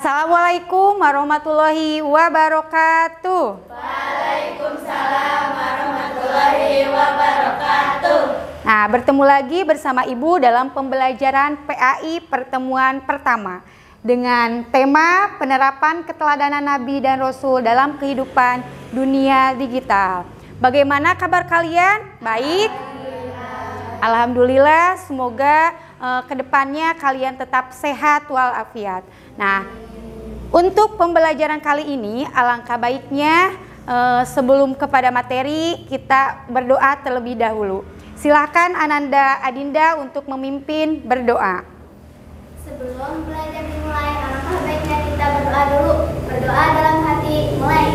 Assalamualaikum warahmatullahi wabarakatuh. Waalaikumsalam warahmatullahi wabarakatuh. Nah, bertemu lagi bersama Ibu dalam pembelajaran PAI pertemuan pertama dengan tema penerapan keteladanan Nabi dan Rasul dalam kehidupan dunia digital. Bagaimana kabar kalian? Baik? Alhamdulillah, semoga kedepannya kalian tetap sehat walafiat. Nah, untuk pembelajaran kali ini alangkah baiknya sebelum kepada materi kita berdoa terlebih dahulu. Silahkan Ananda Adinda untuk memimpin berdoa. Sebelum belajar dimulai, alangkah baiknya kita berdoa dulu. Berdoa dalam hati, mulai.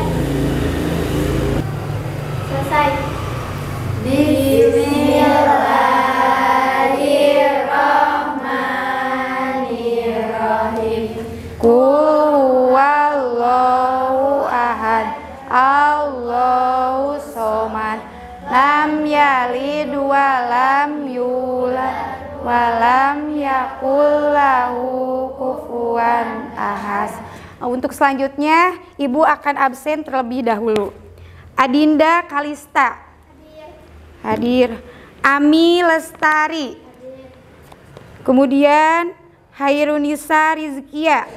Selesai. Bismillahirrahmanirrahim. Qul huwallahu ahad, Allahu somad, lam yalid wa lam yulad wa lam yakul lahu kufuwan ahad. Untuk selanjutnya Ibu akan absen terlebih dahulu. Adinda Kalista hadir. Ami Lestari. Kemudian Hairunisa Rizkia.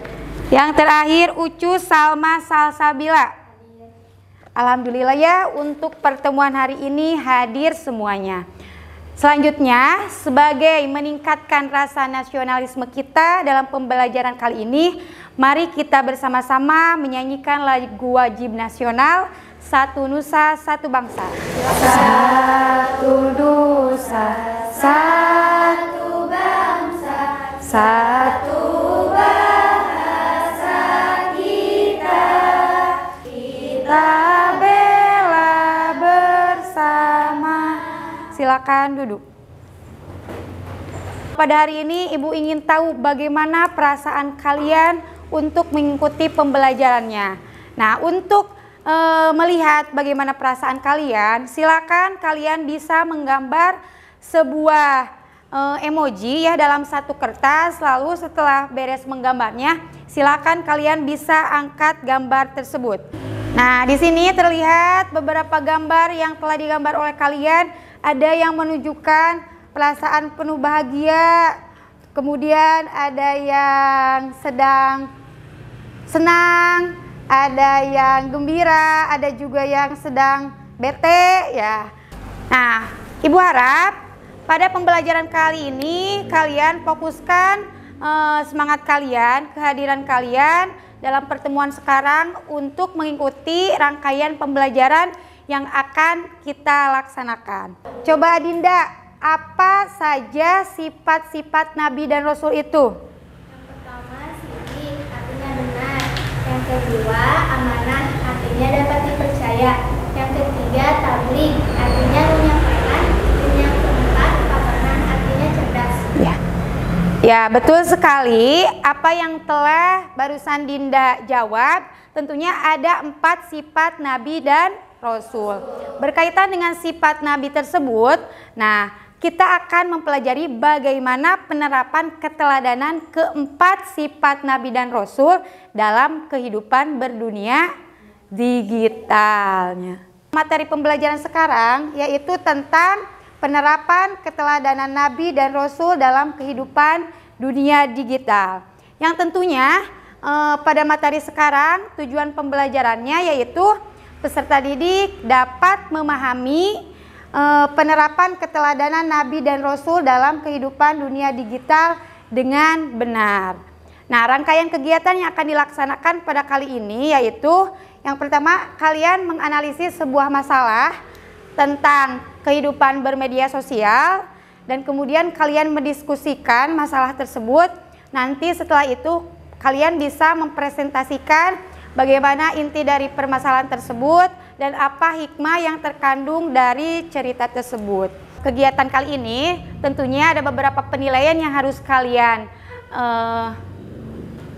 Yang terakhir Ucu Salma Salsabila. Alhamdulillah ya, untuk pertemuan hari ini hadir semuanya. Selanjutnya, sebagai meningkatkan rasa nasionalisme kita dalam pembelajaran kali ini, mari kita bersama-sama menyanyikan lagu wajib nasional Satu Nusa Satu Bangsa. Satu nusa, satu bangsa, satu bahasa kita. Kita bela bersama. Silakan duduk. Pada hari ini Ibu ingin tahu bagaimana perasaan kalian untuk mengikuti pembelajarannya. Nah, untuk melihat bagaimana perasaan kalian, silakan kalian bisa menggambar sebuah emoji ya dalam satu kertas. Lalu setelah beres menggambarnya, silakan kalian bisa angkat gambar tersebut. Nah, di sini terlihat beberapa gambar yang telah digambar oleh kalian. Ada yang menunjukkan perasaan penuh bahagia, kemudian ada yang sedang senang, ada yang gembira, ada juga yang sedang bete ya. Nah, Ibu harap pada pembelajaran kali ini kalian fokuskan semangat kalian, kehadiran kalian dalam pertemuan sekarang untuk mengikuti rangkaian pembelajaran yang akan kita laksanakan. Coba Adinda, apa saja sifat-sifat Nabi dan Rasul itu? Yang pertama, siddiq, artinya benar. Yang kedua, amanah, artinya dapat dipercaya. Yang ketiga, tabligh, artinya menyampaikan. Dan yang keempat, papanan, artinya cerdas. Ya, betul sekali. Apa yang telah barusan Dinda jawab, tentunya ada 4 sifat Nabi dan Rasul. Berkaitan dengan sifat Nabi tersebut, nah kita akan mempelajari bagaimana penerapan keteladanan keempat sifat Nabi dan Rasul dalam kehidupan berdunia digitalnya. Materi pembelajaran sekarang yaitu tentang penerapan keteladanan Nabi dan Rasul dalam kehidupan dunia digital. Yang tentunya pada materi sekarang tujuan pembelajarannya yaitu peserta didik dapat memahami penerapan keteladanan Nabi dan Rasul dalam kehidupan dunia digital dengan benar. Nah, rangkaian kegiatan yang akan dilaksanakan pada kali ini yaitu yang pertama, kalian menganalisis sebuah masalah tentang kehidupan bermedia sosial dan kemudian kalian mendiskusikan masalah tersebut. Nanti setelah itu kalian bisa mempresentasikan bagaimana inti dari permasalahan tersebut dan apa hikmah yang terkandung dari cerita tersebut. Kegiatan kali ini tentunya ada beberapa penilaian yang harus kalian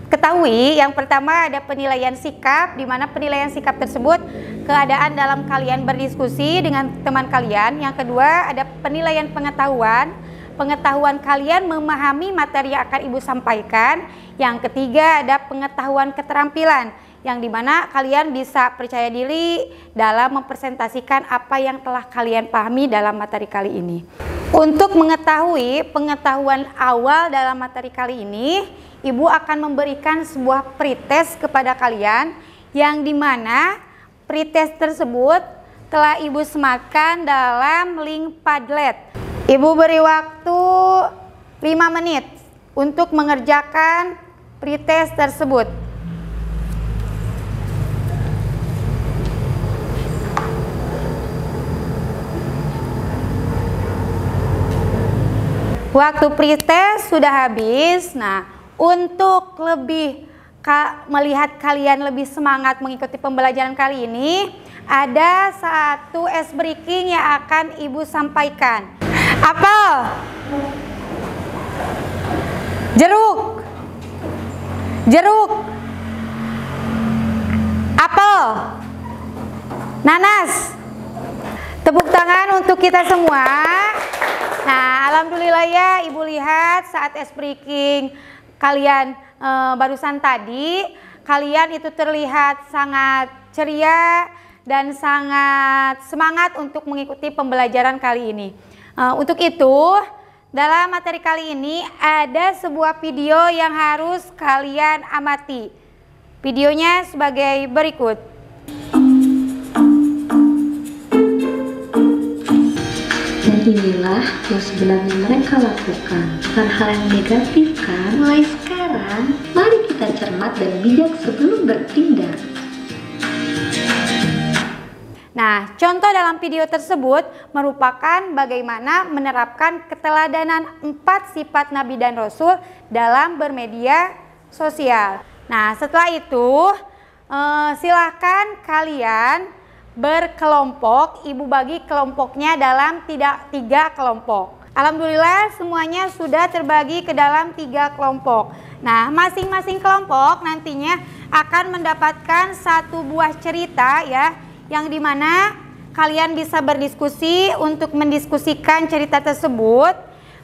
ketahui. Yang pertama ada penilaian sikap, di mana penilaian sikap tersebut keadaan dalam kalian berdiskusi dengan teman kalian. Yang kedua ada penilaian pengetahuan, pengetahuan kalian memahami materi yang akan Ibu sampaikan. Yang ketiga ada pengetahuan keterampilan, yang dimana kalian bisa percaya diri dalam mempresentasikan apa yang telah kalian pahami dalam materi kali ini. Untuk mengetahui pengetahuan awal dalam materi kali ini, Ibu akan memberikan sebuah pretest kepada kalian, yang dimana pretest tersebut telah Ibu sematkan dalam link Padlet. Ibu beri waktu 5 menit untuk mengerjakan pretest tersebut. Waktu pretest sudah habis. Nah, untuk lebih melihat kalian lebih semangat mengikuti pembelajaran kali ini, ada satu ice breaking yang akan Ibu sampaikan. Apel, jeruk, jeruk, apel, nanas. Tepuk tangan untuk kita semua. Nah, alhamdulillah ya, Ibu lihat saat ice breaking kalian barusan tadi, kalian itu terlihat sangat ceria dan sangat semangat untuk mengikuti pembelajaran kali ini. Untuk itu, dalam materi kali ini ada sebuah video yang harus kalian amati. Videonya sebagai berikut. Dan inilah yang sebenarnya mereka lakukan. Hal-hal yang digrafikkan mulai sekarang. Mari kita cermat dan bijak sebelum bertindak. Nah, contoh dalam video tersebut merupakan bagaimana menerapkan keteladanan 4 sifat Nabi dan Rasul dalam bermedia sosial. Nah, setelah itu silahkan kalian berkelompok. Ibu bagi kelompoknya dalam 3 kelompok. Alhamdulillah semuanya sudah terbagi ke dalam 3 kelompok. Nah, masing-masing kelompok nantinya akan mendapatkan 1 buah cerita ya, yang dimana kalian bisa berdiskusi untuk mendiskusikan cerita tersebut.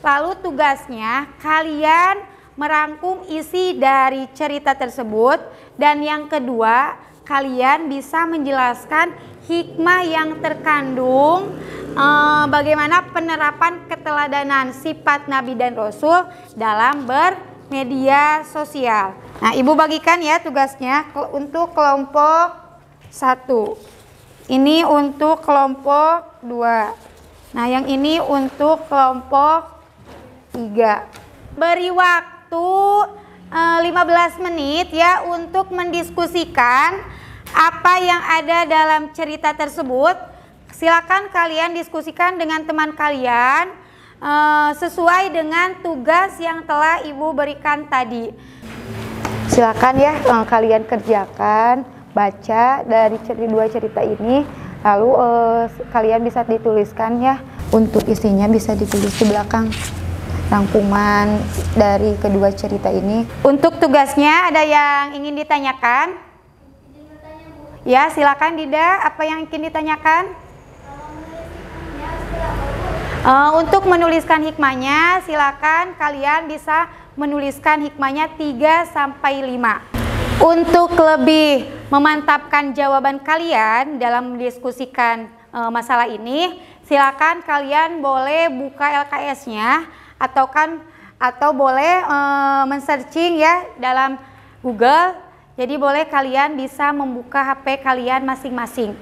Lalu tugasnya kalian merangkum isi dari cerita tersebut, dan yang kedua kalian bisa menjelaskan hikmah yang terkandung bagaimana penerapan keteladanan sifat Nabi dan Rasul dalam bermedia sosial. Nah, Ibu bagikan ya tugasnya untuk kelompok 1. Ini untuk kelompok 2. Nah, yang ini untuk kelompok 3. Beri waktu 15 menit ya untuk mendiskusikan apa yang ada dalam cerita tersebut. Silakan kalian diskusikan dengan teman kalian sesuai dengan tugas yang telah Ibu berikan tadi. Silakan ya kalian kerjakan, baca dari 2 cerita ini, lalu kalian bisa dituliskan ya. Untuk isinya bisa ditulis di belakang rangkuman dari kedua cerita ini. Untuk tugasnya ada yang ingin ditanyakan? Ya, silakan Dida, apa yang ingin ditanyakan? Untuk menuliskan hikmahnya, silakan kalian bisa menuliskan hikmahnya 3-5. Untuk lebih memantapkan jawaban kalian dalam mendiskusikan masalah ini, silakan kalian boleh buka LKS-nya atau boleh men-searching ya dalam Google. Jadi boleh kalian bisa membuka HP kalian masing-masing.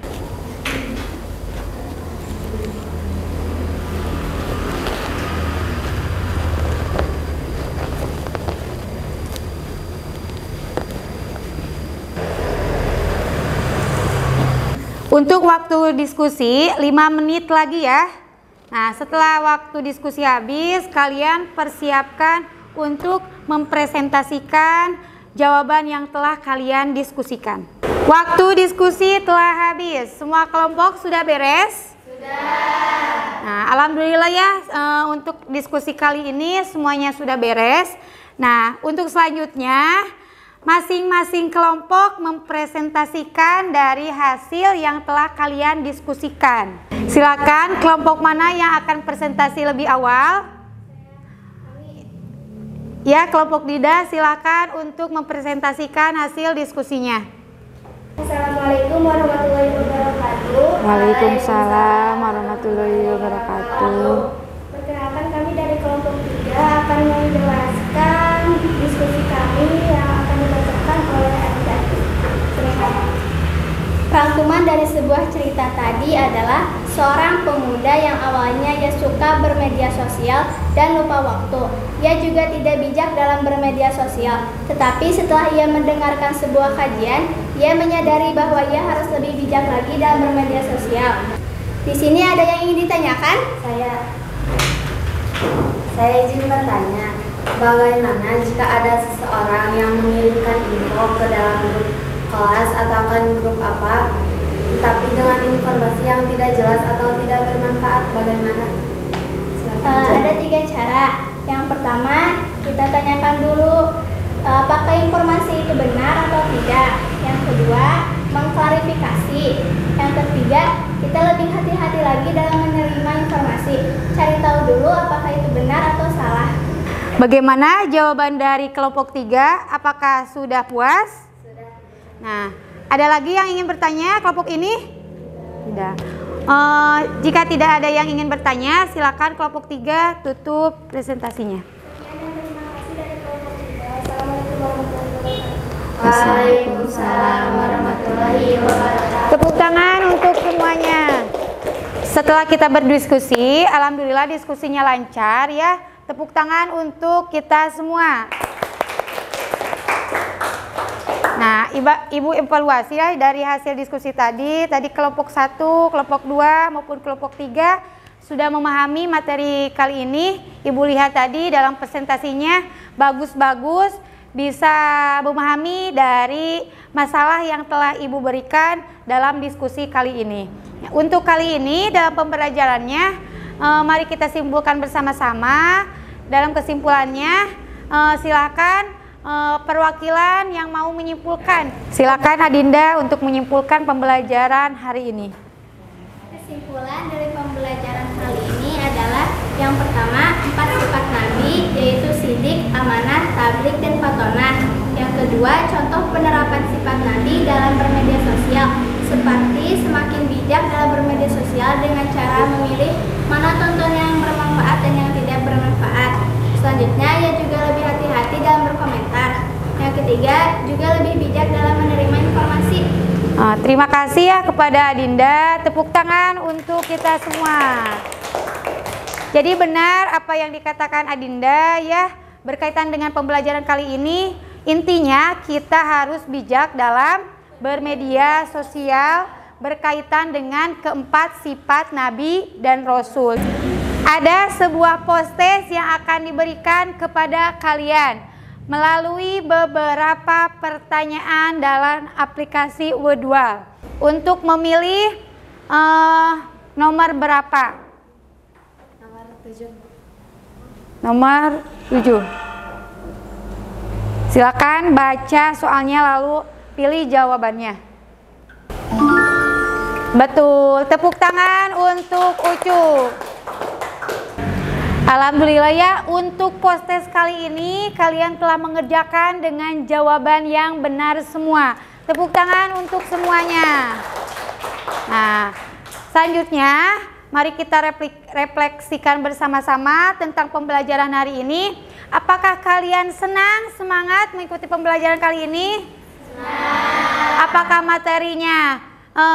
Untuk waktu diskusi 5 menit lagi ya. Nah, setelah waktu diskusi habis, kalian persiapkan untuk mempresentasikan jawaban yang telah kalian diskusikan. Waktu diskusi telah habis. Semua kelompok sudah beres? Sudah. Nah, alhamdulillah ya, untuk diskusi kali ini semuanya sudah beres. Nah, untuk selanjutnya masing-masing kelompok mempresentasikan dari hasil yang telah kalian diskusikan. Silakan kelompok mana yang akan presentasi lebih awal? Ya, kelompok Dida silakan untuk mempresentasikan hasil diskusinya. Assalamualaikum warahmatullahi wabarakatuh. Waalaikumsalam warahmatullahi wabarakatuh. Perkenalkan, kami dari kelompok 3 akan menjelaskan diskusi kami yang akan dibacakan oleh adik-adik. Rangkuman dari sebuah cerita tadi adalah seorang pemuda yang awalnya ia suka bermedia sosial dan lupa waktu. Ia juga tidak bijak dalam bermedia sosial. Tetapi setelah ia mendengarkan sebuah kajian, ia menyadari bahwa ia harus lebih bijak lagi dalam bermedia sosial. Di sini ada yang ingin ditanyakan? Saya izin bertanya, bagaimana jika ada seseorang yang mengirimkan info ke dalam grup kelas atau grup apa, tapi dengan informasi yang tidak jelas atau tidak bermanfaat, bagaimana? Ada 3 cara. Yang pertama, kita tanyakan dulu apakah informasi itu benar atau tidak. Yang kedua, mengklarifikasi. Yang ketiga, kita lebih hati-hati lagi dalam menerima informasi. Cari tahu dulu apakah itu benar atau salah. Bagaimana jawaban dari kelompok 3? Apakah sudah puas? Nah, ada lagi yang ingin bertanya kelompok ini? Tidak. Jika tidak ada yang ingin bertanya, silakan kelompok 3 tutup presentasinya. Waalaikumsalam warahmatullahi wabarakatuh. Tepuk tangan untuk semuanya. Setelah kita berdiskusi, alhamdulillah diskusinya lancar ya. Tepuk tangan untuk kita semua. Nah, Ibu evaluasi ya dari hasil diskusi tadi kelompok 1, kelompok 2 maupun kelompok 3 sudah memahami materi kali ini. Ibu lihat tadi dalam presentasinya bagus-bagus, bisa memahami dari masalah yang telah Ibu berikan dalam diskusi kali ini. Untuk kali ini dalam pembelajarannya, mari kita simpulkan bersama-sama. Dalam kesimpulannya, silakan perwakilan yang mau menyimpulkan. Silakan Adinda untuk menyimpulkan pembelajaran hari ini. Kesimpulan dari pembelajaran kali ini adalah yang pertama, 4 sifat Nabi, yaitu sidik, amanah, tabligh, dan fatonah. Yang kedua, contoh penerapan sifat Nabi dalam bermedia sosial, seperti semakin bijak dalam bermedia sosial dengan cara memilih mana tonton yang bermanfaat dan yang tidak bermanfaat. Selanjutnya, ia juga lebih hati-hati dalam berkomentar. Yang ketiga, juga lebih bijak dalam menerima informasi. Terima kasih ya kepada Adinda. Tepuk tangan untuk kita semua. Jadi benar apa yang dikatakan Adinda ya, berkaitan dengan pembelajaran kali ini. Intinya kita harus bijak dalam bermedia sosial berkaitan dengan keempat sifat Nabi dan Rasul. Ada sebuah post-test yang akan diberikan kepada kalian melalui beberapa pertanyaan dalam aplikasi Woodwall. Untuk memilih nomor berapa? Nomor 7. Silakan baca soalnya lalu pilih jawabannya. Betul, tepuk tangan untuk Ucup. Alhamdulillah ya, untuk post-test kali ini kalian telah mengerjakan dengan jawaban yang benar semua. Tepuk tangan untuk semuanya. Nah, selanjutnya mari kita refleksikan bersama-sama tentang pembelajaran hari ini. Apakah kalian senang, semangat mengikuti pembelajaran kali ini? Senang. Apakah materinya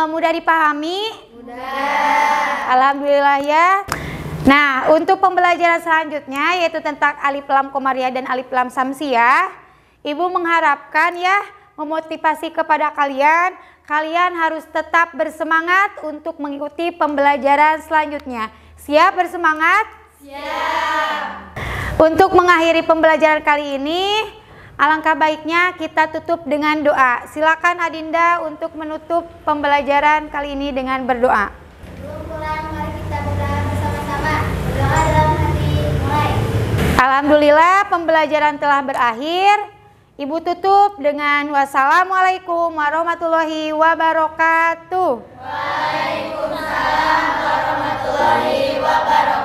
mudah dipahami? Mudah. Alhamdulillah ya. Nah, untuk pembelajaran selanjutnya yaitu tentang alif lam komariah dan alif lam samsiah, Ibu mengharapkan ya, memotivasi kepada kalian harus tetap bersemangat untuk mengikuti pembelajaran selanjutnya. Siap bersemangat? Siap. Untuk mengakhiri pembelajaran kali ini, alangkah baiknya kita tutup dengan doa. Silakan Adinda untuk menutup pembelajaran kali ini dengan berdoa. Mari kita berdoa bersama-sama. Berdoa dalam hati, mulai. Alhamdulillah pembelajaran telah berakhir. Ibu tutup dengan wassalamualaikum warahmatullahi wabarakatuh. Waalaikumsalam warahmatullahi wabarakatuh.